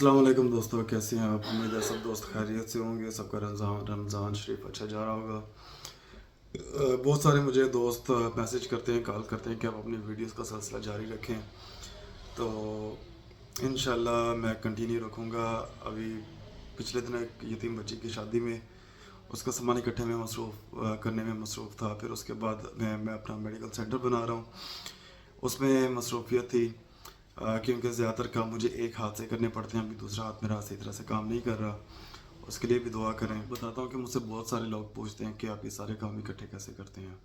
अस्सलाम वालेकुम दोस्तों, कैसे हैं आप? उम्मीद है सब दोस्त खैरियत से होंगे। सबका रमज़ान शरीफ अच्छा जा रहा होगा। बहुत सारे मुझे दोस्त मैसेज करते हैं, कॉल करते हैं कि आप अपनी वीडियोस का सिलसिला जारी रखें। तो इंशाल्लाह मैं कंटिन्यू रखूँगा। अभी पिछले दिन एक यतीम बच्ची की शादी में उसका सामान इकट्ठे में करने में मसरूफ़ था। फिर उसके बाद मैं अपना मेडिकल सेंटर बना रहा हूँ, उसमें मसरूफियत थी। क्योंकि ज़्यादातर काम मुझे एक हाथ से करने पड़ते हैं, अभी दूसरा हाथ मेरा सही तरह से काम नहीं कर रहा। उसके लिए भी दुआ करें। बताता हूँ कि मुझसे बहुत सारे लोग पूछते हैं कि आप ये सारे काम इकट्ठे कैसे करते हैं,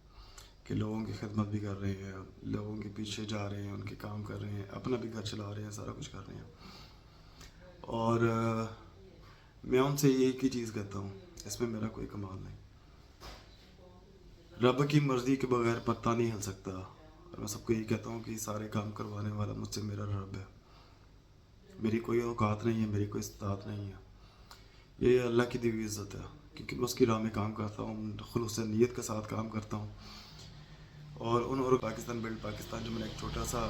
कि लोगों की खिदमत भी कर रहे हैं, लोगों के पीछे जा रहे हैं, उनके काम कर रहे हैं, अपना भी घर चला रहे हैं, सारा कुछ कर रहे हैं। और मैं उनसे एक ही चीज़ कहता हूँ, इसमें मेरा कोई कमाल नहीं। रब की मर्ज़ी के बगैर पत्ता नहीं हिल सकता। और मैं सबको यही कहता हूँ कि सारे काम करवाने वाला मुझसे मेरा रब है। मेरी कोई औकात नहीं है, मेरी कोई इस्तात नहीं है। ये अल्लाह की दी हुई इज़्ज़त है, क्योंकि मैं उसकी राह में काम करता हूँ, खुलूस नीयत के साथ काम करता हूँ। और पाकिस्तान बिल्ड पाकिस्तान जो मैंने एक छोटा सा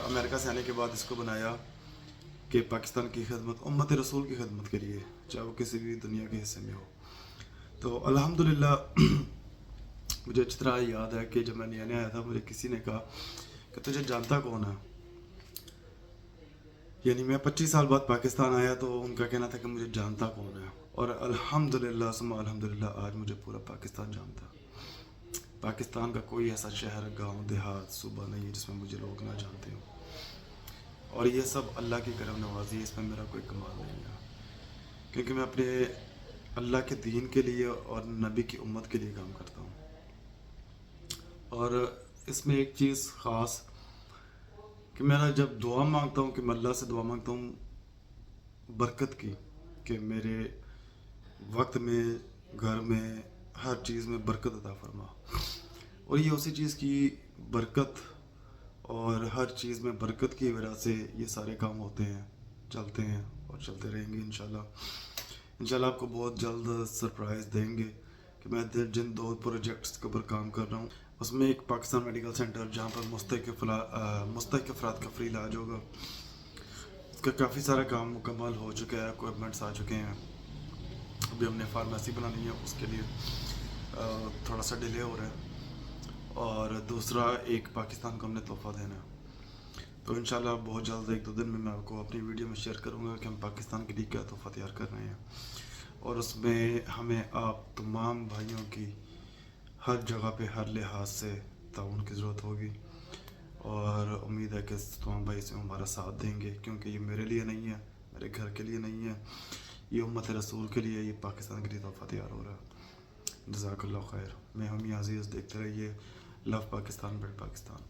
अमेरिका से आने के बाद इसको बनाया कि पाकिस्तान की खिदमत, उम्मत रसूल की खिदमत के लिए, चाहे वो किसी भी दुनिया के हिस्से में हो। तो अल्हम्दुलिल्लाह मुझे अच्छी तरह याद है कि जब मैं नया नया आया था, मुझे किसी ने कहा कि तुझे जानता कौन है। यानी मैं 25 साल बाद पाकिस्तान आया तो उनका कहना था कि मुझे जानता कौन है। और अल्हम्दुलिल्लाह सुम्मा अल्हम्दुलिल्लाह आज मुझे पूरा पाकिस्तान जानता है। पाकिस्तान का कोई ऐसा शहर, गांव, देहात, सूबा नहीं है जिसमें मुझे लोग ना जानते हों। और ये सब अल्लाह की करम नवाजी है, इसमें मेरा कोई कमाल नहीं है, क्योंकि मैं अपने अल्लाह के दीन के लिए और नबी की उम्मत के लिए काम करता हूँ। और इसमें एक चीज़ ख़ास कि मैं जब दुआ मांगता हूँ, कि मैं अल्लाह से दुआ मांगता हूँ बरकत की, कि मेरे वक्त में, घर में, हर चीज़ में बरकत अता फरमा। और ये उसी चीज़ की बरकत, और हर चीज़ में बरकत की वजह से ये सारे काम होते हैं, चलते हैं और चलते रहेंगे इंशाल्लाह। इंशाल्लाह आपको बहुत जल्द सरप्राइज़ देंगे कि मैं जिन 2 प्रोजेक्ट्स के ऊपर काम कर रहा हूँ, उसमें एक पाकिस्तान मेडिकल सेंटर जहाँ पर मुस्तहिक अफराद का फ्री इलाज होगा। उसका काफ़ी सारा काम मुकम्मल हो चुका है, इक्विपमेंट्स आ चुके हैं। अभी हमने फार्मेसी बनानी है, उसके लिए थोड़ा सा डिले हो रहा है। और दूसरा एक पाकिस्तान को हमने तोहफ़ा देना है। तो इंशाल्लाह बहुत जल्द 1-2 दिन में मैं आपको अपनी वीडियो में शेयर करूंगा कि हम पाकिस्तान के लिए क्या तोहफ़ा तैयार कर रहे हैं। और उसमें हमें आप तमाम भाइयों की हर जगह पे, हर लिहाज से ताउन की ज़रूरत होगी। और उम्मीद है कि तमाम भाई इसमें हमारा साथ देंगे, क्योंकि ये मेरे लिए नहीं है, मेरे घर के लिए नहीं है, ये उम्मत रसूल के लिए, ये पाकिस्तान के लिए तोहफ़ा तैयार हो रहा है। जज़ाकल्लाह खैर। मैं हम अज़ीज़, देखते रहिए लव पाकिस्तान, बिल्ड पाकिस्तान।